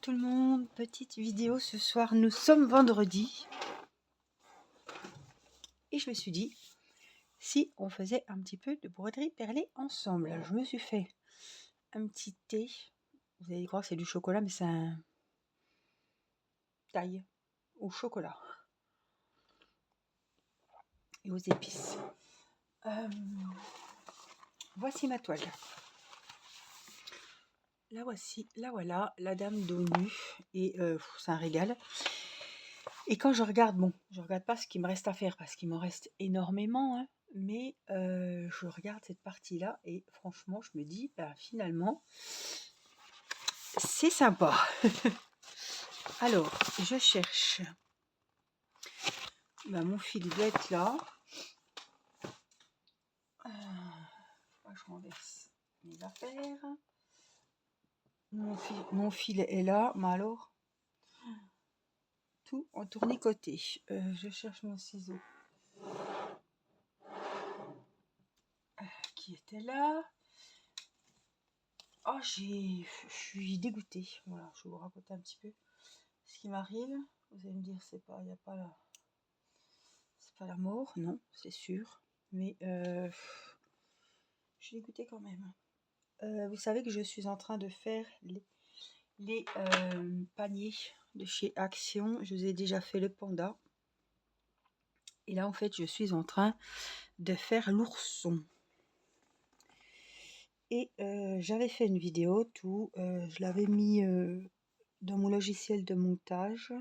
tout le monde, petite vidéo ce soir, nous sommes vendredi et je me suis dit si on faisait un petit peu de broderie perlée ensemble. Alors, je me suis fait un petit thé, vous allez croire que c'est du chocolat mais c'est un thaï au chocolat et aux épices. Voici ma toile. La voici, la voilà, la dame dos nue et c'est un régal. Et quand je regarde, bon, je regarde pas ce qu'il me reste à faire parce qu'il m'en reste énormément, hein, mais je regarde cette partie-là et franchement, je me dis, bah, finalement, c'est sympa. Alors, je cherche. Bah, mon fil doit être là. Je renverse mes affaires. Mon fil est là, mais alors, tout en tournicoté. Je cherche mon ciseau. Qui était là. Oh, je suis dégoûtée. Voilà, je vais vous raconter un petit peu ce qui m'arrive. Vous allez me dire, c'est pas la mort, non, c'est sûr. Mais je suis dégoûtée quand même. Vous savez que je suis en train de faire les paniers de chez Action. Je vous ai déjà fait le panda. Et là, en fait, je suis en train de faire l'ourson. Et j'avais fait une vidéo, je l'avais mis dans mon logiciel de montage.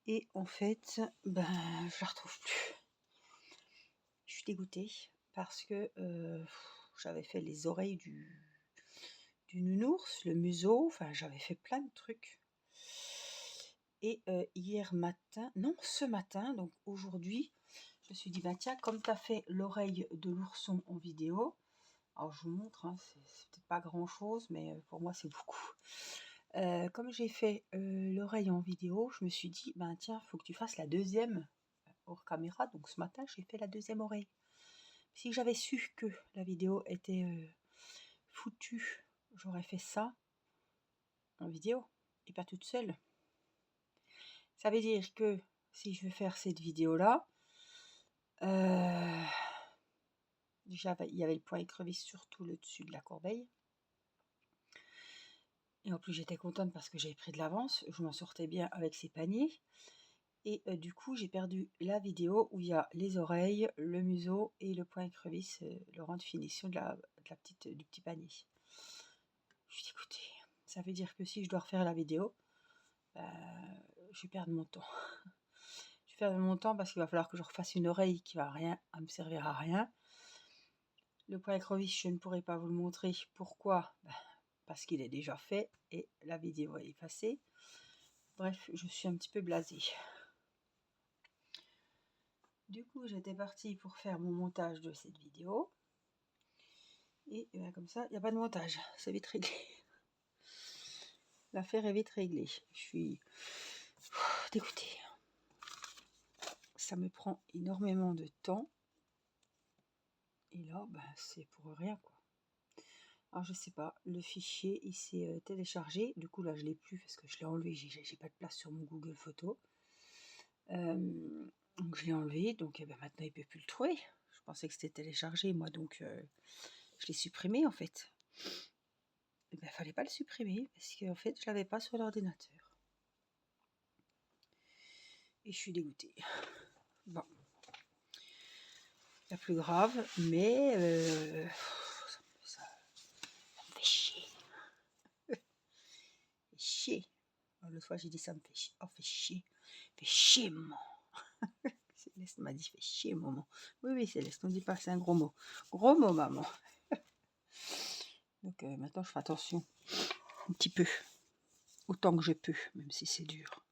Et en fait, ben, je la retrouve plus. Je suis dégoûtée parce que j'avais fait les oreilles du nounours, le museau, enfin j'avais fait plein de trucs. Et hier matin, non ce matin, donc aujourd'hui, je me suis dit, bah tiens, comme tu as fait l'oreille de l'ourson en vidéo, alors je vous montre, hein, c'est peut-être pas grand chose, mais pour moi c'est beaucoup. Comme j'ai fait l'oreille en vidéo, je me suis dit, ben tiens, il faut que tu fasses la deuxième hors caméra. Donc ce matin, j'ai fait la deuxième oreille. Si j'avais su que la vidéo était foutue, j'aurais fait ça en vidéo et pas toute seule. Ça veut dire que si je veux faire cette vidéo-là, déjà il y avait le point écrevisse sur tout le dessus de la corbeille. Et en plus j'étais contente parce que j'avais pris de l'avance, je m'en sortais bien avec ces paniers. Et du coup j'ai perdu la vidéo où il y a les oreilles, le museau et le point écrevisse, le rang de finition du petit panier. Je suis dégoûtée. Ça veut dire que si je dois refaire la vidéo, je vais perdre mon temps. Je vais perdre mon temps parce qu'il va falloir que je refasse une oreille qui va me servir à rien. Le point écrevisse, je ne pourrai pas vous le montrer. Pourquoi ? Parce qu'il est déjà fait et la vidéo est effacée. Bref, je suis un petit peu blasée. Du coup, j'étais partie pour faire mon montage de cette vidéo. Et bien, comme ça, il n'y a pas de montage. C'est vite réglé. L'affaire est vite réglée. Je suis dégoûtée. Ça me prend énormément de temps. Et là, c'est pour rien, quoi. Alors, je sais pas, le fichier, il s'est téléchargé. Du coup, là, je l'ai plus parce que je l'ai enlevé. J'ai pas de place sur mon Google Photos. Donc, je l'ai enlevé. Donc, maintenant, il peut plus le trouver. Je pensais que c'était téléchargé, moi. Donc, je l'ai supprimé, en fait. Il fallait pas le supprimer parce qu'en fait, je l'avais pas sur l'ordinateur. Et je suis dégoûtée. Bon. La plus grave, mais ça me fait chier. Chier. L'autre fois, j'ai dit ça me fait chier. Oh, fait chier. Fait chier, maman. Céleste m'a dit fait chier, maman. Oui, Céleste, on dit pas, c'est un gros mot. Gros mot, maman. Donc maintenant, je fais attention. Un petit peu. Autant que je peux, même si c'est dur.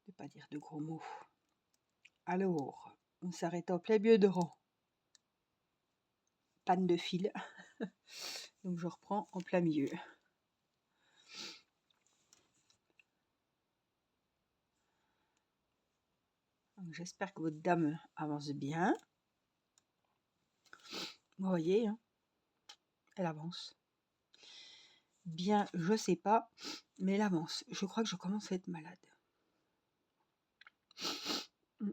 De pas dire de gros mots. Alors, on s'arrête en plein milieu de rang. Panne de fil. Donc, je reprends en plein milieu. J'espère que votre dame avance bien. Vous voyez, hein, elle avance. bien, je sais pas, mais l'avance, je crois que je commence à être malade. Mm.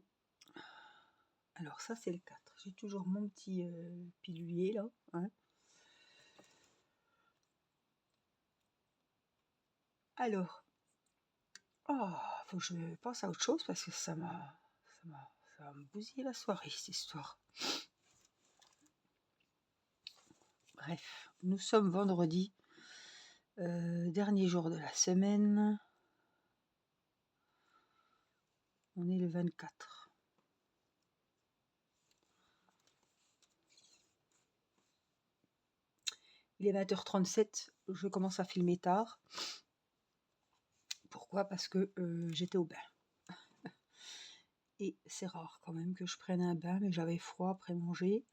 Alors ça c'est le 4. J'ai toujours mon petit pilulier là. Hein. Alors, faut que je pense à autre chose parce que ça va me bousiller la soirée cette histoire. Bref, nous sommes vendredi, dernier jour de la semaine. On est le 24. Il est 20h37, je commence à filmer tard. Pourquoi? Parce que j'étais au bain. Et c'est rare quand même que je prenne un bain, mais j'avais froid après manger.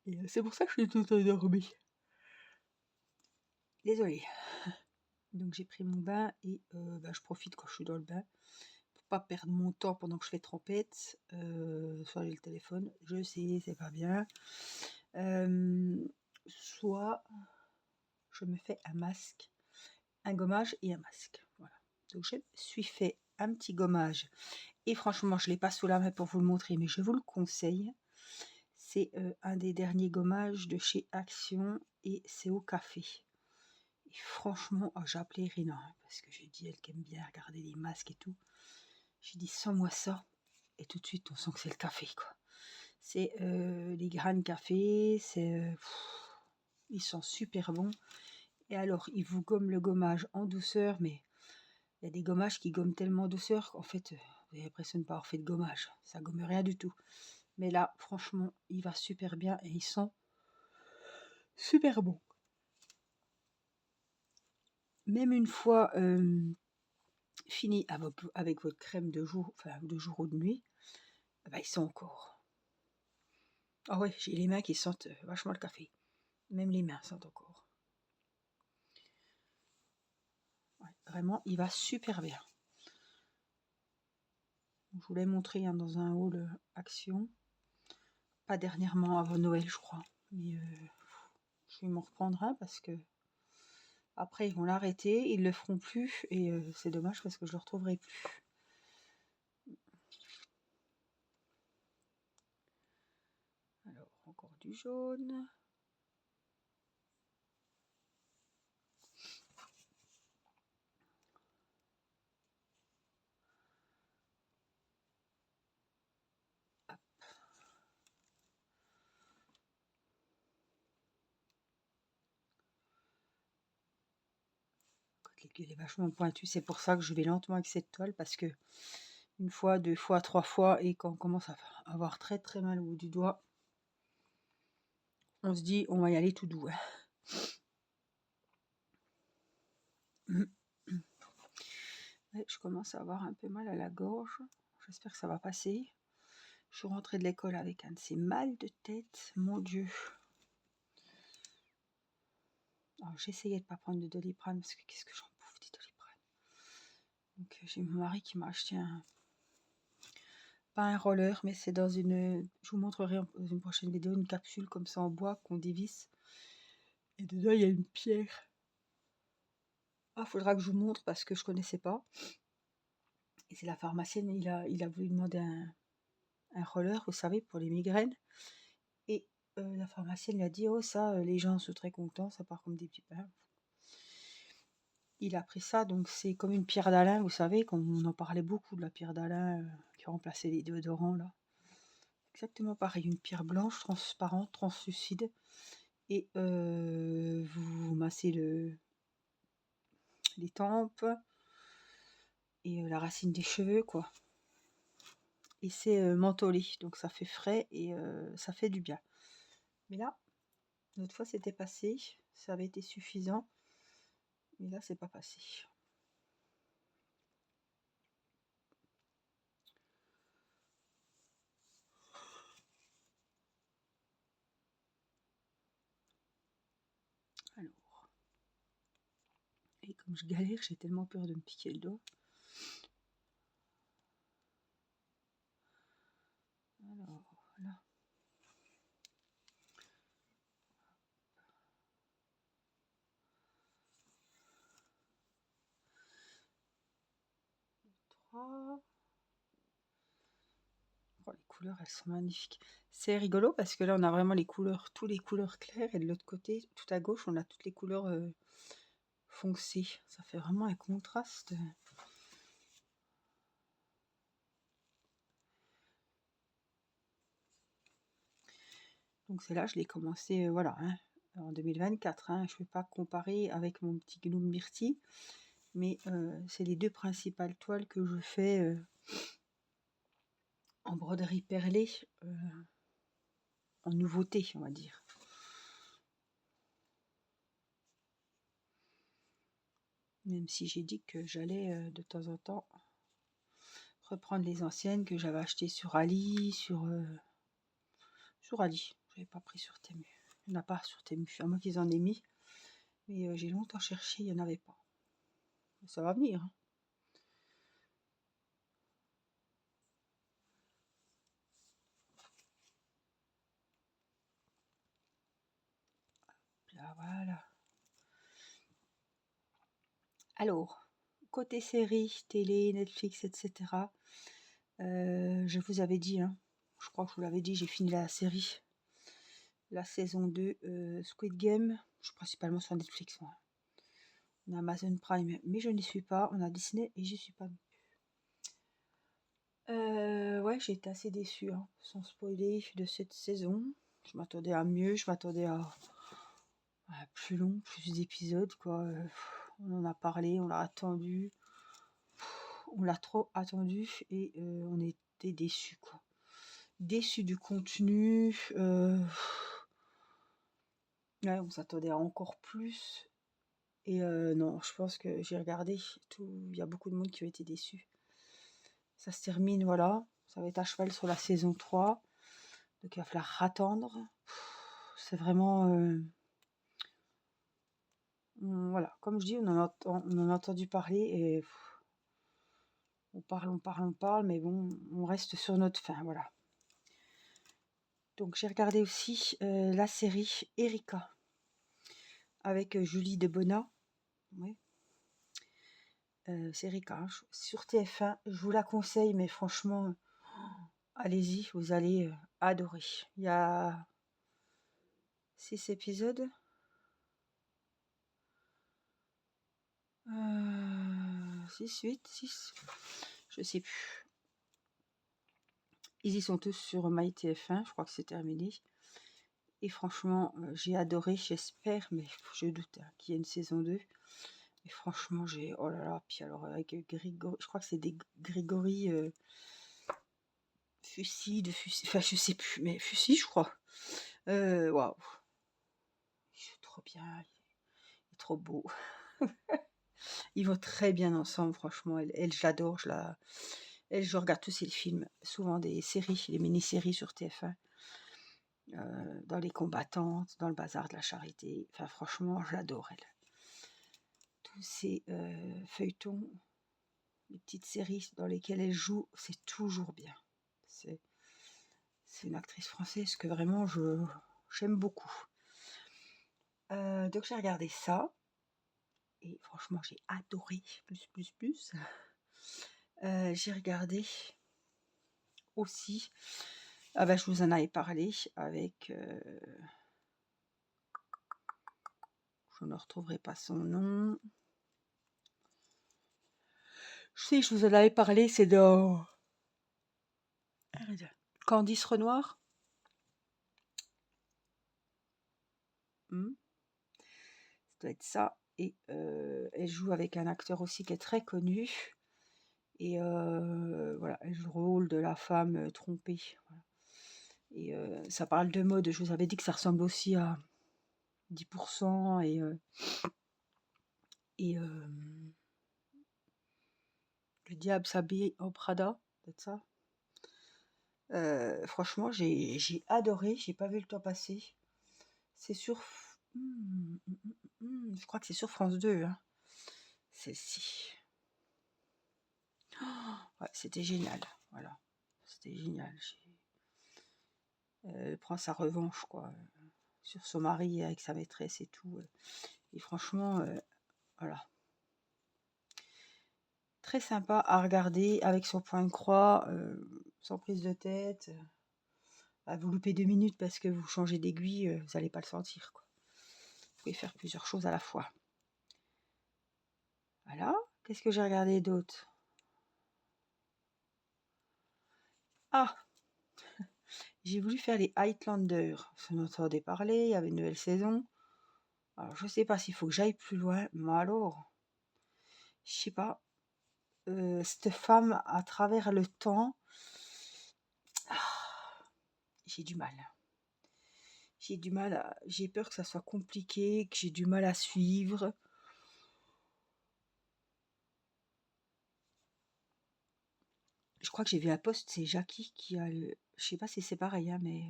Et c'est pour ça que je suis toute endormie. Désolée. Donc j'ai pris mon bain et je profite quand je suis dans le bain pour pas perdre mon temps pendant que je fais trempette. Soit j'ai le téléphone, je sais, c'est pas bien. Soit je me fais un masque, un gommage et un masque. Voilà. Donc je me suis fait un petit gommage. Et franchement, je ne l'ai pas sous la main pour vous le montrer, mais je vous le conseille. C'est un des derniers gommages de chez Action et c'est au café. Et franchement, j'ai appelé Rina, hein, parce que j'ai dit, elle qui aime bien regarder les masques et tout. J'ai dit, sens-moi ça. Et tout de suite, on sent que c'est le café, quoi. C'est les grains de café, ils sont super bons. Et alors, ils vous gomment le gommage en douceur, mais il y a des gommages qui gomment tellement en douceur qu'en fait, vous avez l'impression de ne pas avoir fait de gommage. Ça gomme rien du tout. Mais là, franchement, il va super bien et ils sont super bons. Même une fois fini avec votre crème de jour, enfin de jour ou de nuit, ils sont encore. Ah ouais, j'ai les mains qui sentent vachement le café. Même les mains sentent encore. Ouais, vraiment, il va super bien. Je vous l'ai montré hein, dans un haul Action. Pas dernièrement, avant Noël, je crois. Mais je vais m'en reprendre un parce que après, ils vont l'arrêter, ils le feront plus. Et c'est dommage parce que je le retrouverai plus. Alors, encore du jaune. L'aiguille est vachement pointue, c'est pour ça que je vais lentement avec cette toile parce que une fois, deux fois, trois fois et quand on commence à avoir très très mal au bout du doigt, on se dit on va y aller tout doux. Ouais, je commence à avoir un peu mal à la gorge, j'espère que ça va passer. Je suis rentrée de l'école avec un de ces mal de tête, mon Dieu. Alors j'essayais de ne pas prendre de Doliprane parce que qu'est-ce que j'en bouffe des Doliprane. Donc j'ai mon mari qui m'a acheté pas un roller, mais c'est dans une, je vous montrerai dans une prochaine vidéo, une capsule comme ça en bois qu'on dévisse. Et dedans il y a une pierre. Ah, faudra que je vous montre parce que je connaissais pas. Et c'est la pharmacienne, il a voulu demander un roller, vous savez, pour les migraines. Et la pharmacienne lui a dit, oh ça, les gens sont très contents, ça part comme des petits pains. Il a pris ça, donc c'est comme une pierre d'Alain, vous savez, on en parlait beaucoup de la pierre d'Alain qui remplaçait les déodorants là. Exactement pareil, une pierre blanche, transparente, translucide. Et vous massez les tempes et la racine des cheveux, quoi. Et c'est mentholé, donc ça fait frais et ça fait du bien. Mais là, l'autre fois c'était passé, ça avait été suffisant, mais là c'est pas passé. Alors, et comme je galère, j'ai tellement peur de me piquer le doigt. Alors, voilà. Oh, les couleurs, elles sont magnifiques. C'est rigolo parce que là, on a vraiment les couleurs, tous les couleurs claires, et de l'autre côté, tout à gauche, on a toutes les couleurs foncées. Ça fait vraiment un contraste. Donc c'est là, je l'ai commencé, voilà, hein, en 2024. Hein, je ne vais pas comparer avec mon petit Gnome Myrtille, mais c'est les deux principales toiles que je fais en broderie perlée, en nouveauté, on va dire. Même si j'ai dit que j'allais de temps en temps reprendre les anciennes que j'avais achetées sur Ali, sur Ali. Je n'avais pas pris sur Temu. Il n'y en a pas sur Temu, à moins qu'ils en aient mis. Mais j'ai longtemps cherché, il n'y en avait pas. Ça va venir. Hein. Là, voilà. Alors, côté série, télé, Netflix, etc. Je vous avais dit, hein, je crois que je vous l'avais dit, j'ai fini la série. La saison 2, Squid Game. Je suis principalement sur Netflix, moi. On a Amazon Prime, mais je n'y suis pas. On a Disney et j'y suis pas. Ouais, j'ai été assez déçue, hein, sans spoiler, de cette saison. Je m'attendais à mieux, je m'attendais à plus long, plus d'épisodes, quoi. On en a parlé, on l'a attendu. On l'a trop attendu et on était déçus, quoi. Déçus du contenu. Ouais, on s'attendait à encore plus. Et non, je pense que j'ai regardé tout. Il y a beaucoup de monde qui a été déçu. Ça se termine, voilà. Ça va être à cheval sur la saison 3. Donc il va falloir attendre. C'est vraiment. Voilà, comme je dis, on en a entendu parler et on parle, mais bon, on reste sur notre fin, voilà. Donc j'ai regardé aussi la série Erika avec Julie Debona. Ouais. C'est Erika, hein, sur TF1. Je vous la conseille, mais franchement, allez-y, vous allez adorer. Il y a 6 épisodes. 6, 8, 6, je sais plus. Ils y sont tous sur MyTF1, je crois que c'est terminé. Et franchement, j'ai adoré, j'espère, mais je doute hein, qu'il y ait une saison 2. Et franchement, oh là là, puis alors avec Grégory, je crois que c'est des Grégory enfin je sais plus, mais Fusil, je crois. Waouh, il joue trop bien, il est trop beau. Ils vont très bien ensemble, franchement. Elle je l'adore, je regarde tous ses films, souvent des séries, les mini-séries sur TF1. Dans Les Combattantes, dans Le Bazar de la Charité. Enfin, franchement, je l'adore, elle. Tous ces feuilletons, les petites séries dans lesquelles elle joue, c'est toujours bien. C'est une actrice française que vraiment j'aime beaucoup. Donc j'ai regardé ça. Et franchement, j'ai adoré. Plus. J'ai regardé aussi. Ah ben, je vous en avais parlé avec... je ne retrouverai pas son nom. Je sais, je vous en avais parlé, c'est dans... Candice Renoir. Ça doit être ça. Et elle joue avec un acteur aussi qui est très connu. Et voilà, elle joue le rôle de la femme trompée. Voilà. Et ça parle de mode. Je vous avais dit que ça ressemble aussi à 10% et Le diable s'habille au Prada, peut-être ça. Franchement, j'ai adoré. J'ai pas vu le temps passer. C'est sur... je crois que c'est sur France 2. Hein. Celle-ci. Ouais, c'était génial. Voilà. C'était génial. Elle prend sa revanche, quoi. Sur son mari avec sa maîtresse et tout. Et franchement, voilà. très sympa à regarder avec son point de croix, sans prise de tête. Vous loupez 2 minutes parce que vous changez d'aiguille, vous n'allez pas le sentir, quoi. Vous pouvez faire plusieurs choses à la fois. Voilà. Qu'est-ce que j'ai regardé d'autre? Ah! J'ai voulu faire les Highlanders. Vous en entendez parler, il y avait une nouvelle saison. Alors, je sais pas s'il faut que j'aille plus loin, mais alors, je sais pas. Cette femme à travers le temps, ah, j'ai du mal. J'ai peur que ça soit compliqué, que j'ai du mal à suivre. Je crois que j'ai vu un post, c'est Jackie qui a le. Je sais pas si c'est pareil, hein, mais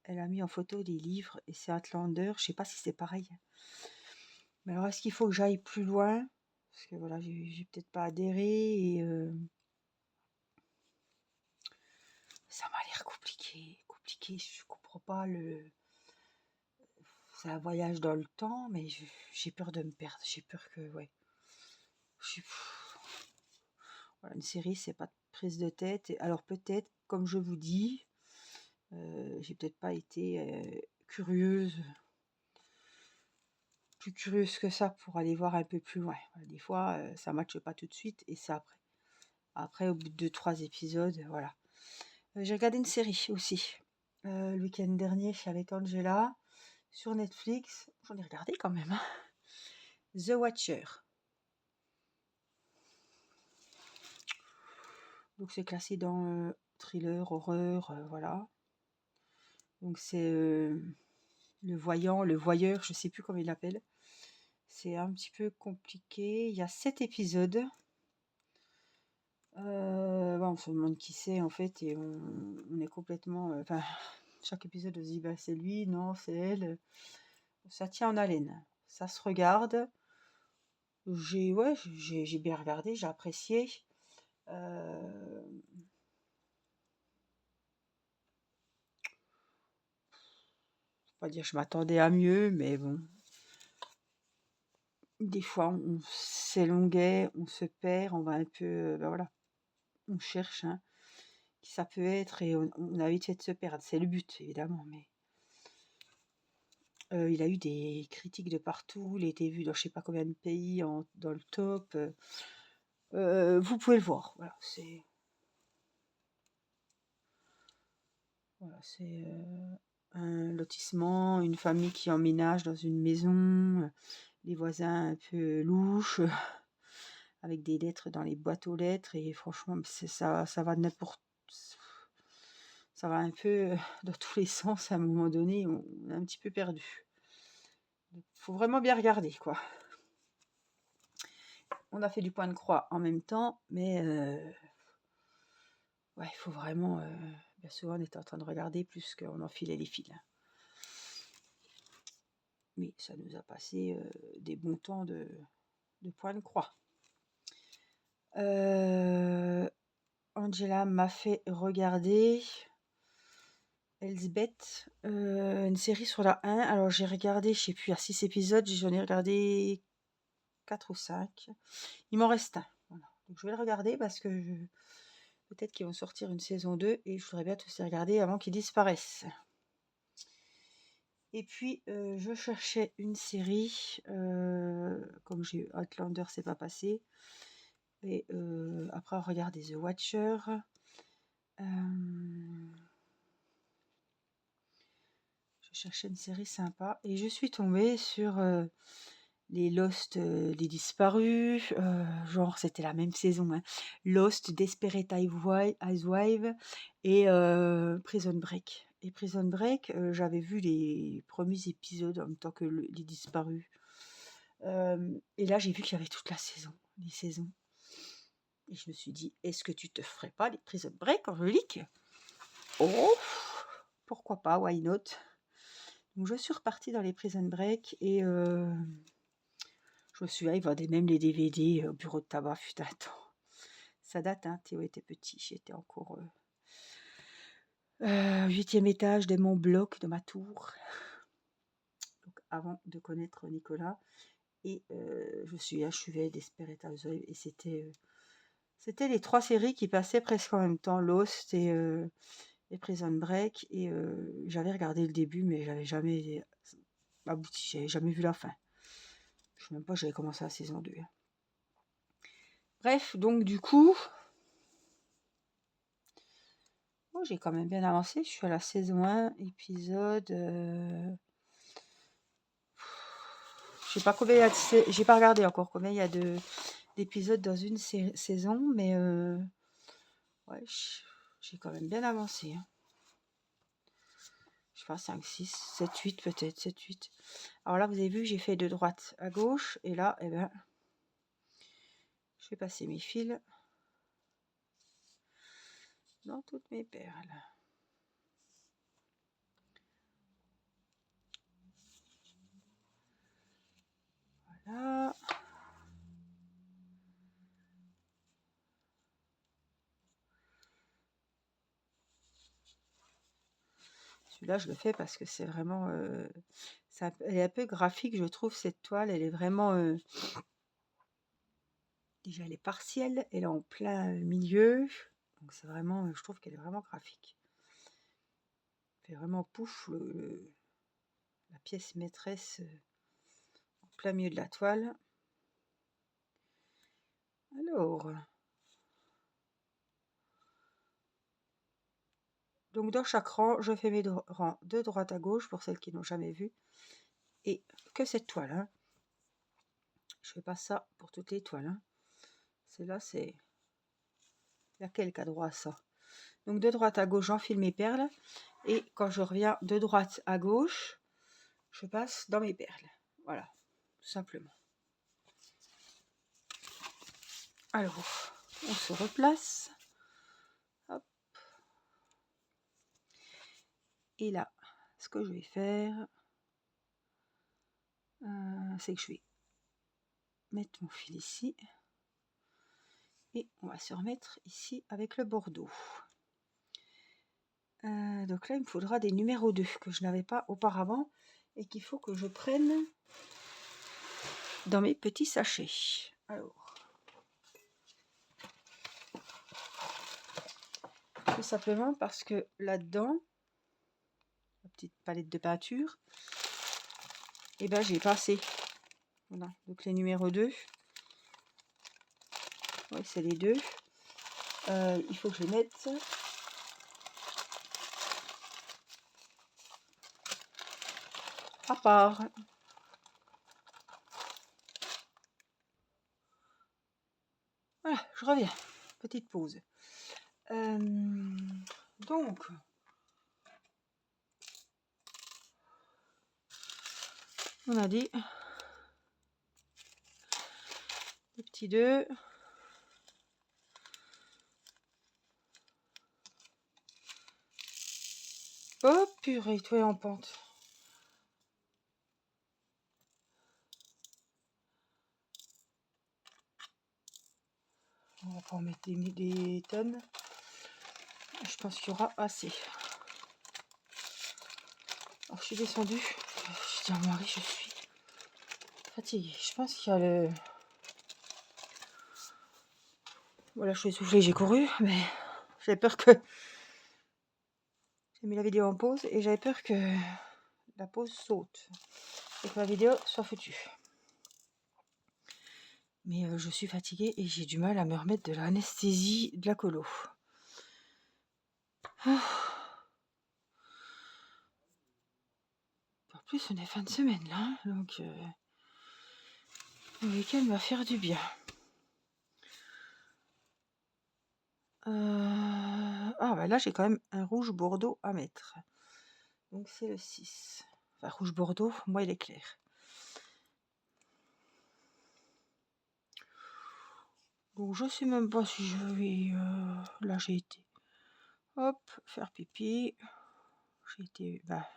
elle a mis en photo des livres et c'est Outlander. Je sais pas si c'est pareil. Mais alors, est-ce qu'il faut que j'aille plus loin? Parce que voilà, j'ai peut-être pas adhéré et ça m'a l'air compliqué. Compliqué, je comprends pas le. C'est un voyage dans le temps, mais j'ai peur de me perdre. J'ai peur que, ouais. Voilà, une série, c'est pas de prise de tête. Alors peut-être, comme je vous dis, j'ai peut-être pas été curieuse, plus curieuse que ça pour aller voir un peu plus loin. Voilà, des fois, ça ne matche pas tout de suite et c'est après. Après, au bout de 2-3 épisodes, voilà. J'ai regardé une série aussi. Le week-end dernier, avec Angela, sur Netflix. J'en ai regardé quand même, hein. The Watcher. Donc c'est classé dans thriller, horreur, voilà. Donc c'est le voyant, le voyeur, je sais plus comment il l'appelle. C'est un petit peu compliqué. Il y a 7 épisodes. On se demande qui c'est en fait et on est complètement. Enfin, chaque épisode on se dit bah, c'est lui, non, c'est elle. Ça tient en haleine. Ça se regarde. J'ai bien regardé, j'ai apprécié. Pas dire que je m'attendais à mieux, mais bon. Des fois, on s'élonguait, on se perd, on va un peu, ben voilà, on cherche hein, qui ça peut être et on a vite fait de se perdre. C'est le but, évidemment, mais il a eu des critiques de partout. Il a été vu dans je sais pas combien de pays dans le top. Vous pouvez le voir. Voilà, c'est un lotissement, une famille qui emménage dans une maison, les voisins un peu louches, avec des lettres dans les boîtes aux lettres et franchement, ça va de n'importe. Ça va un peu dans tous les sens. À un moment donné, on est un petit peu perdu. Il faut vraiment bien regarder, quoi. On a fait du point de croix en même temps, mais ouais, il faut vraiment. Bien souvent, on était en train de regarder plus qu'on enfilait les fils. Mais ça nous a passé des bons temps de point de croix. Angela m'a fait regarder Elsbeth, une série sur la 1. Alors j'ai regardé, je sais plus, il y a 6 épisodes, j'en ai regardé 4 ou 5. Il m'en reste un. Voilà. Donc je vais le regarder parce que peut-être qu'ils vont sortir une saison 2 et je voudrais bien tous les regarder avant qu'ils disparaissent. Et puis je cherchais une série, comme j'ai Outlander, c'est pas passé. Et après regarder The Watcher. Je cherchais une série sympa et je suis tombée sur les Lost, les disparus, genre c'était la même saison, hein. Lost, Desperate Housewives et Prison Break. Et Prison Break, j'avais vu les premiers épisodes en même temps que les disparus. Et là, j'ai vu qu'il y avait toute la saison, les saisons. Et je me suis dit, est-ce que tu te ferais pas les Prison Break, Angélique? Oh, pourquoi pas, why not? Donc je suis repartie dans les Prison Break et je me suis allée voir même les DVD au bureau de tabac, putain, attends. Ça date, hein, Théo était petit, j'étais encore 8e étage de mon bloc, de ma tour. Donc avant de connaître Nicolas. Et je suis achevée Desperate Housewives et c'était C'était les 3 séries qui passaient presque en même temps, Lost et Prison Break et j'avais regardé le début mais j'avais jamais abouti, j'avais jamais vu la fin. Je sais même pas, j'avais commencé la saison 2. Bref, donc du coup, oh, j'ai quand même bien avancé. Je suis à la saison 1, épisode. Je sais pas combien il y a j'ai pas regardé encore combien il y a d'épisodes dans une saison, mais ouais, j'ai quand même bien avancé. Hein. Je sais pas, 5, 6, 7, 8 peut-être, 7, 8. Alors là, vous avez vu, j'ai fait de droite à gauche, et là, eh ben, je vais passer mes fils dans toutes mes perles. Voilà. Celui-là, je le fais parce que c'est vraiment... elle est un peu graphique, je trouve, cette toile. Elle est vraiment... déjà, elle est partielle. Elle est en plein milieu. Donc, c'est vraiment... je trouve qu'elle est vraiment graphique. Elle fait vraiment pouf la pièce maîtresse en plein milieu de la toile. Alors... donc, dans chaque rang, je fais mes rangs de droite à gauche, pour celles qui n'ont jamais vu. Et que cette toile, hein. Je fais pas ça pour toutes les toiles. Hein. Celle-là, c'est laquelle qui a droit à ça. Donc de droite à gauche, j'enfile mes perles. Et quand je reviens de droite à gauche, je passe dans mes perles. Voilà, tout simplement. Alors, on se replace. Hop. Et là, ce que je vais faire, c'est que je vais mettre mon fil ici. Et on va se remettre ici avec le bordeaux. Donc là, il me faudra des numéros 2 que je n'avais pas auparavant et qu'il faut que je prenne dans mes petits sachets. Alors, tout simplement parce que là-dedans, la petite palette de peinture, et ben j'ai pas assez. Voilà, donc les numéros 2. Oui, c'est les deux. Il faut que je les mette à part. Voilà, je reviens. Petite pause. Donc, on a dit les petits 2. Oh purée, toi en pente. On va pas en mettre des tonnes. Je pense qu'il y aura assez. Alors, je suis descendue. Je dis à mon mari, je suis fatiguée. Je pense qu'il y a le... Voilà, je suis essoufflée, j'ai couru, mais j'avais peur que... J'ai mis la vidéo en pause et j'avais peur que la pause saute et que ma vidéo soit foutue. Mais je suis fatiguée et j'ai du mal à me remettre de l'anesthésie de la colo. En plus, on est fin de semaine là, donc le week-end va faire du bien. Ah bah là, j'ai quand même un rouge bordeaux à mettre. Donc c'est le 6. Enfin, rouge bordeaux, moi il est clair. Donc je sais même pas si je vais... là j'ai été... Hop, faire pipi.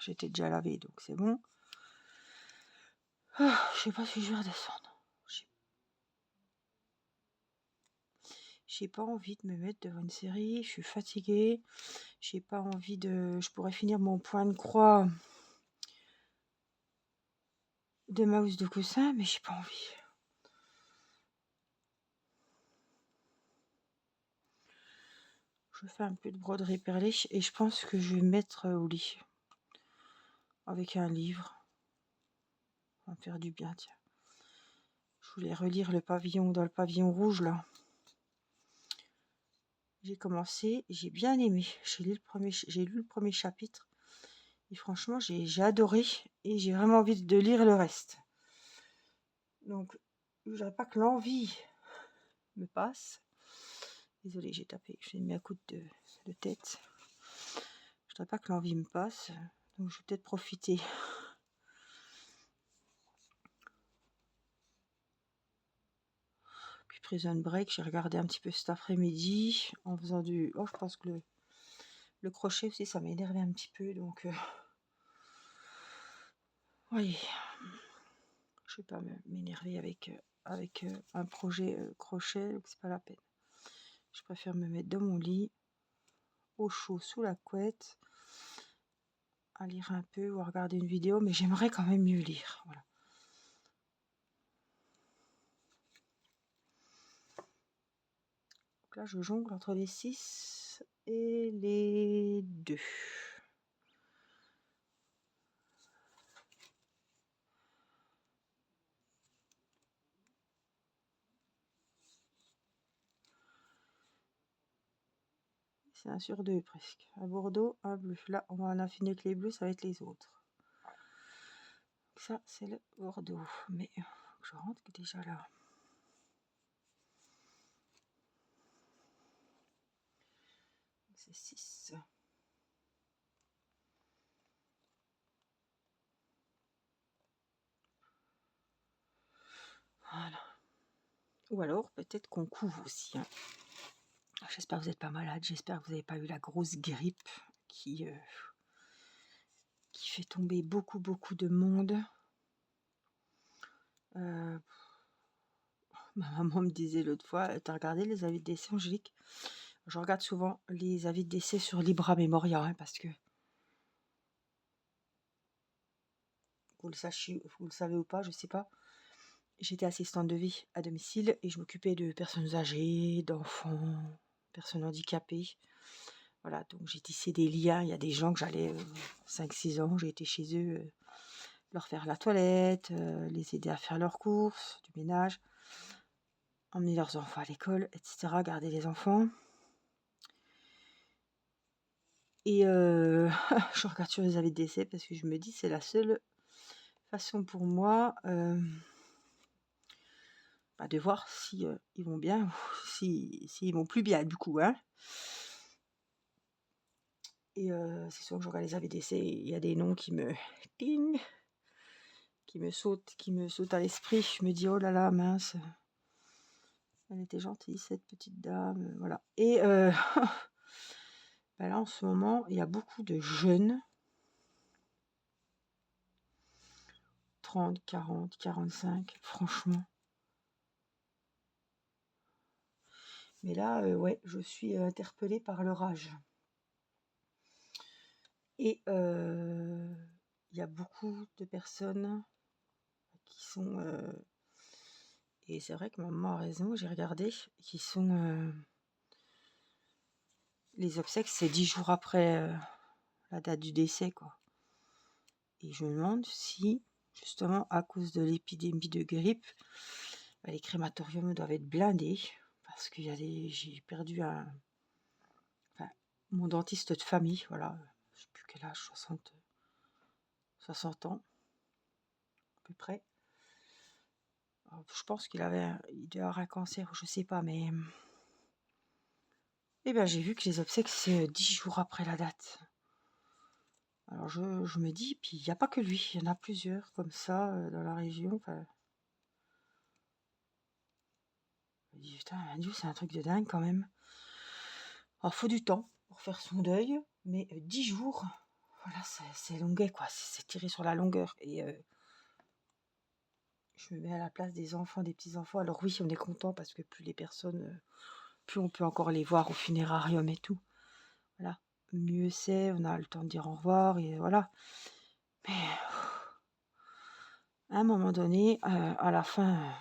J'étais déjà lavé, donc c'est bon. Ah, je sais pas si je vais redescendre. J'ai pas envie de me mettre devant une série. Je suis fatiguée. J'ai pas envie de... Je pourrais finir mon point de croix de ma housse de coussin, mais j'ai pas envie. Je fais un peu de broderie perlée et je pense que je vais me mettre au lit avec un livre. Ça va me faire du bien, tiens. Je voulais relire le pavillon dans le pavillon rouge là. J'ai commencé, j'ai bien aimé. J'ai lu le premier chapitre et franchement j'ai adoré et j'ai vraiment envie de lire le reste. Donc je voudrais pas que l'envie me passe. Désolée, j'ai tapé, j'ai mis un coup de tête. Je voudrais pas que l'envie me passe, donc je vais peut-être profiter. Puis Prison Break, j'ai regardé un petit peu cet après-midi en faisant du... Oh, je pense que le crochet aussi, ça m'a énervé un petit peu, donc... Oui, je vais pas m'énerver avec un projet crochet, donc c'est pas la peine. Je préfère me mettre dans mon lit, au chaud, sous la couette, à lire un peu ou à regarder une vidéo, mais j'aimerais quand même mieux lire, voilà. Donc là, je jongle entre les 6 et les 2. C'est un sur deux presque. Un Bordeaux, un bleu. Là, on va en affiner que les bleus, ça va être les autres. Ça, c'est le Bordeaux. Mais je rentre déjà là. C'est 6. Voilà. Ou alors, peut-être qu'on couvre aussi. Hein. J'espère que vous n'êtes pas malade. J'espère que vous n'avez pas eu la grosse grippe qui fait tomber beaucoup de monde. Ma maman me disait l'autre fois, t'as regardé les avis de décès, Angélique? Je regarde souvent les avis de décès sur Libra Memoria, hein, parce que vous le savez ou pas, je sais pas. J'étais assistante de vie à domicile et je m'occupais de personnes âgées, d'enfants, personnes handicapées. Voilà, donc j'ai tissé des liens. Il y a des gens que j'allais 5-6 ans, j'ai été chez eux, leur faire la toilette, les aider à faire leurs courses, du ménage, emmener leurs enfants à l'école, etc., garder les enfants. Et je regarde sur les avis de décès parce que je me dis c'est la seule façon pour moi de voir si ils vont bien ou s'ils vont plus bien du coup. Hein. Et c'est sûr que je regarde les avis de décès, il y a des noms qui me ting, qui me sautent à l'esprit. Je me dis oh là là mince, elle était gentille cette petite dame, voilà. Et là en ce moment il y a beaucoup de jeunes 30, 40, 45, franchement. Mais là, ouais, je suis interpellée par leur âge. Et il y a beaucoup de personnes qui sont... et c'est vrai que maman a raison, j'ai regardé, qui sont... les obsèques, c'est 10 jours après la date du décès, quoi. Et je me demande si, justement, à cause de l'épidémie de grippe, les crématoriums doivent être blindés, parce qu'il y a j'ai perdu mon dentiste de famille, voilà, je sais plus quel âge, 60 ans, à peu près. Je pense il devait avoir un cancer, je sais pas, mais... Eh bien, j'ai vu que les obsèques, c'est 10 jours après la date. Alors, je me dis, puis il n'y a pas que lui, il y en a plusieurs comme ça dans la région. Enfin, je me dis, putain, mon Dieu, c'est un truc de dingue quand même. Alors, faut du temps pour faire son deuil, mais 10 jours, voilà, c'est longuet, quoi. C'est tiré sur la longueur. Et je me mets à la place des enfants, des petits-enfants. Alors oui, on est content parce que plus les personnes, plus on peut encore les voir au funérarium et tout. Voilà. Mieux c'est, on a le temps de dire au revoir et voilà. Mais à un moment donné, à la fin,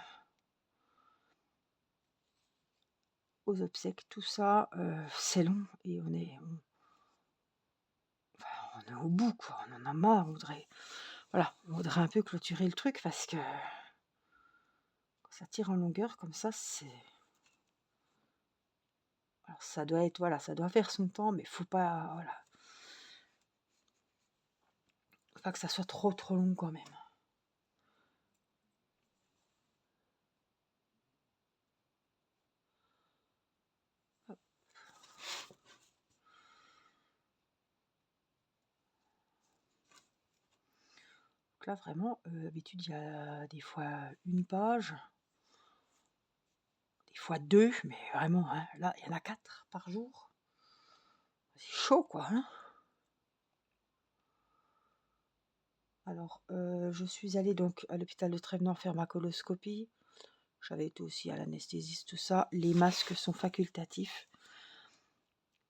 aux obsèques, tout ça, c'est long et on est au bout, quoi. On en a marre, on voudrait un peu clôturer le truc parce que quand ça tire en longueur comme ça, alors ça doit être, voilà, ça doit faire son temps, mais faut pas, voilà, faut pas que ça soit trop trop long quand même. Hop. Donc là vraiment, d'habitude il y a des fois une page, des fois 2, mais vraiment, hein, là il y en a 4 par jour. C'est chaud quoi, hein. Alors, je suis allée donc à l'hôpital de Trévenans faire ma coloscopie. J'avais été aussi à l'anesthésiste, tout ça. Les masques sont facultatifs.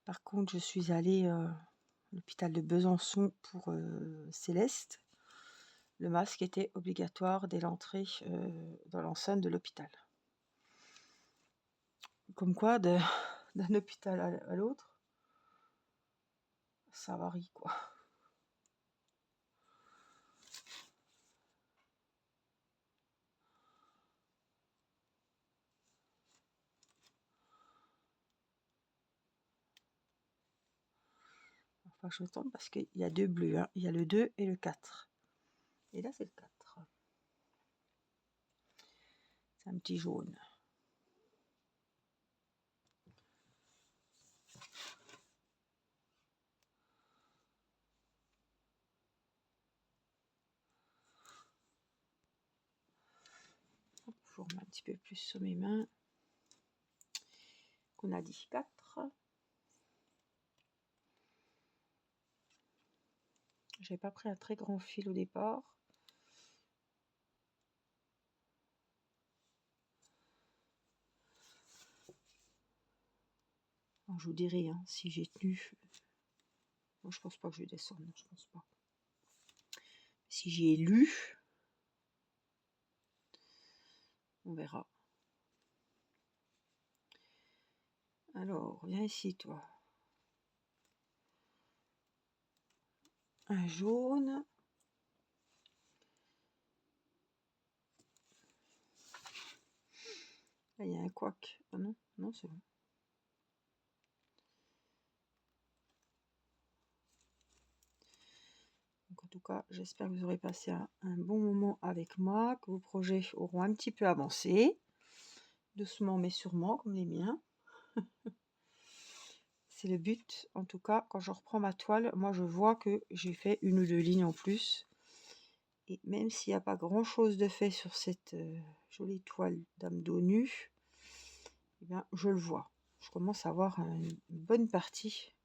Par contre, je suis allée à l'hôpital de Besançon pour Céleste. Le masque était obligatoire dès l'entrée dans l'enceinte de l'hôpital. Comme quoi, d'un hôpital à l'autre, ça varie, quoi. Enfin, je me trompe parce qu'il y a 2 bleus, hein. Il y a le 2 et le 4. Et là, c'est le 4. C'est un petit jaune. Hop, je vous remets un petit peu plus sur mes mains. On a dit 4. J'ai pas pris un très grand fil au départ. Alors, je vous dirai hein, si j'ai tenu. Non, je pense pas que je vais descendre, je pense pas. Si j'ai lu, on verra. Alors, viens ici, toi. Un jaune. Là, il y a un couac. Ah non, non, c'est bon. Donc, en tout cas, j'espère que vous aurez passé un bon moment avec moi, que vos projets auront un petit peu avancé. Doucement, mais sûrement, comme les miens. C'est le but. En tout cas, quand je reprends ma toile, moi, je vois que j'ai fait 1 ou 2 lignes en plus. Et même s'il n'y a pas grand chose de fait sur cette jolie toile dame dos nue, eh bien, je le vois. Je commence à avoir une bonne partie.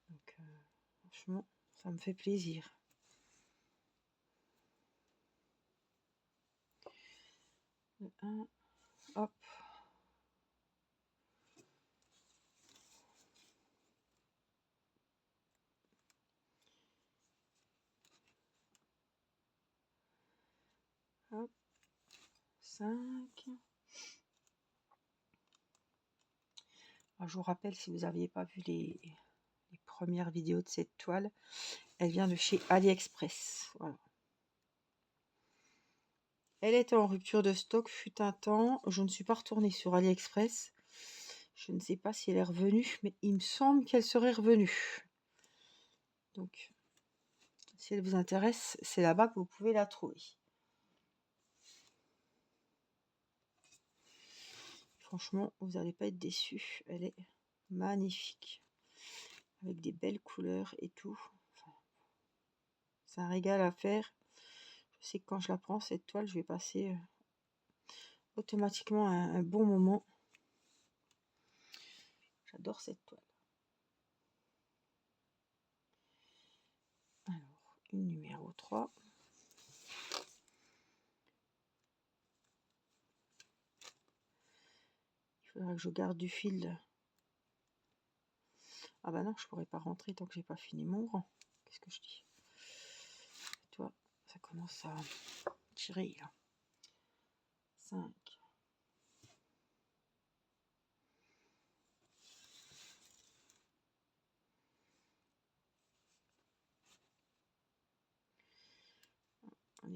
Donc, franchement, ça me fait plaisir. Le 1, hop. Hop. 5. Alors, je vous rappelle, si vous n'aviez pas vu les premières vidéos de cette toile, elle vient de chez AliExpress. Voilà. Elle était en rupture de stock, fut un temps. Je ne suis pas retournée sur AliExpress. Je ne sais pas si elle est revenue, mais il me semble qu'elle serait revenue. Donc, si elle vous intéresse, c'est là-bas que vous pouvez la trouver. Franchement, vous n'allez pas être déçus. Elle est magnifique. Avec des belles couleurs et tout. Enfin, c'est un régal à faire. Je sais que quand je la prends, cette toile, je vais passer automatiquement un bon moment. J'adore cette toile. Alors, une numéro 3. Il faudra que je garde du fil. Ah bah non, je pourrais pas rentrer tant que j'ai pas fini mon rang. Qu'est-ce que je dis? Tu vois, ça commence à tirer là. 5.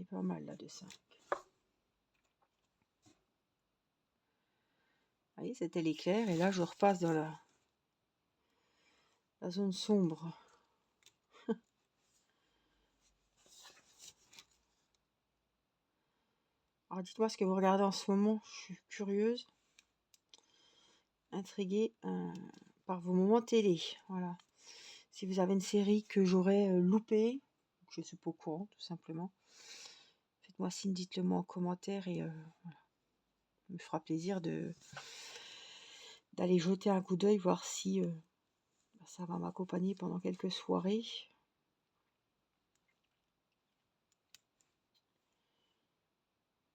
est pas mal là de 5. Vous voyez, c'était l'éclair. Et là, je repasse dans la zone sombre. Alors, dites-moi ce que vous regardez en ce moment. Je suis curieuse, intriguée par vos moments télé. Voilà. Si vous avez une série que j'aurais loupée, je suis pas au courant, tout simplement. Faites-moi signe, dites-le moi en commentaire et voilà. Ça me fera plaisir d'aller jeter un coup d'œil, voir si ça va m'accompagner pendant quelques soirées.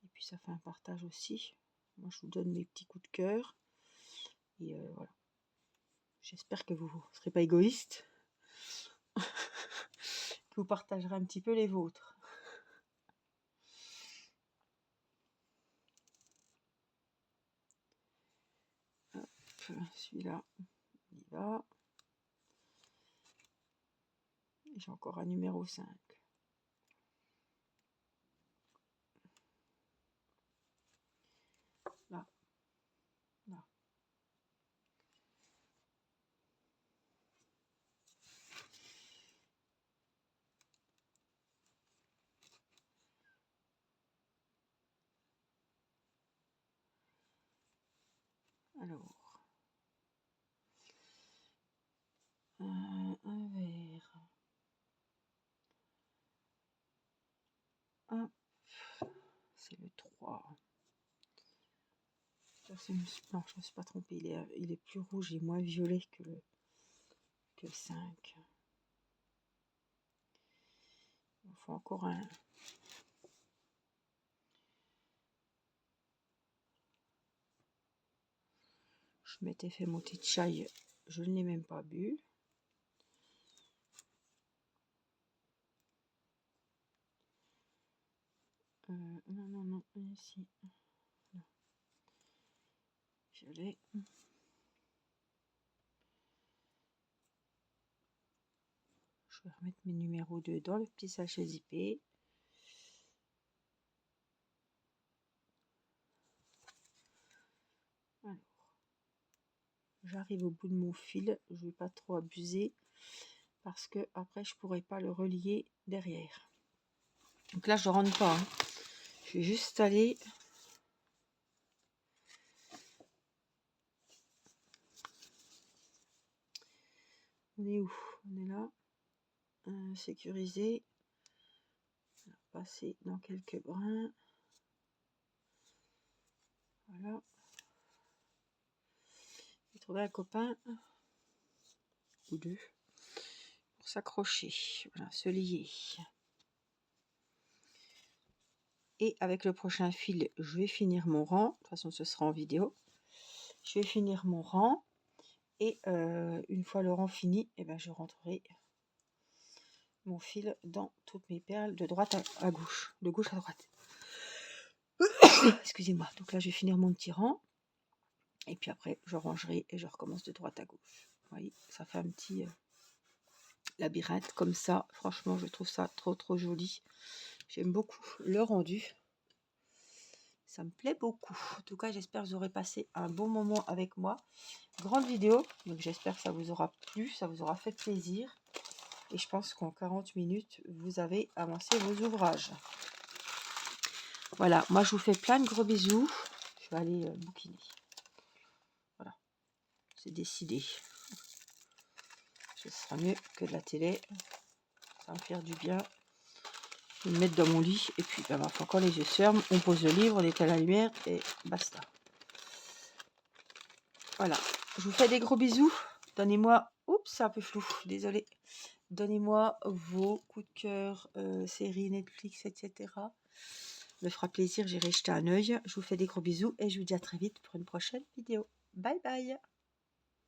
Et puis ça fait un partage aussi. Moi je vous donne mes petits coups de cœur. Et voilà. J'espère que vous ne serez pas égoïste. Que vous partagerez un petit peu les vôtres. Hop, celui-là, il y va. J'ai encore un numéro 5. Là. Là. Alors. Un vert. Hop. C'est le 3. Non, je ne me suis pas trompée. Il est plus rouge et moins violet que le 5. Il faut encore un. Je m'étais fait mon thé de chai. Je ne l'ai même pas bu. Non, ici. Non. Violet. Je vais remettre mes numéros 2 dans le petit sachet zippé. Alors, j'arrive au bout de mon fil. Je ne vais pas trop abuser parce que après je pourrais pas le relier derrière. Donc là, je rentre pas. Hein. Je vais juste aller. On est où? On est là. Sécuriser. Passer dans quelques brins. Voilà. J'ai trouvé un copain ou deux pour s'accrocher. Voilà, se lier. Et avec le prochain fil, je vais finir mon rang. De toute façon, ce sera en vidéo. Je vais finir mon rang. Et une fois le rang fini, eh ben, je rentrerai mon fil dans toutes mes perles de droite à gauche, de gauche à droite. Excusez-moi. Donc là, je vais finir mon petit rang. Et puis après, je rangerai et je recommence de droite à gauche. Vous voyez, ça fait un petit labyrinthe comme ça. Franchement, je trouve ça trop joli. J'aime beaucoup le rendu. Ça me plaît beaucoup. En tout cas, j'espère que vous aurez passé un bon moment avec moi. Grande vidéo. Donc j'espère que ça vous aura plu, ça vous aura fait plaisir. Et je pense qu'en 40 minutes, vous avez avancé vos ouvrages. Voilà, moi je vous fais plein de gros bisous. Je vais aller bouquiner. Voilà, c'est décidé. Ce sera mieux que de la télé. Ça va me faire du bien. Je vais me mettre dans mon lit. Et puis, ben, quand les yeux se ferment, on pose le livre, on éteint la lumière et basta. Voilà, je vous fais des gros bisous. Donnez-moi, oups, c'est un peu flou, désolé. Donnez-moi vos coups de cœur, séries Netflix, etc. Ça me fera plaisir, j'irai jeter un œil. Je vous fais des gros bisous et je vous dis à très vite pour une prochaine vidéo. Bye bye.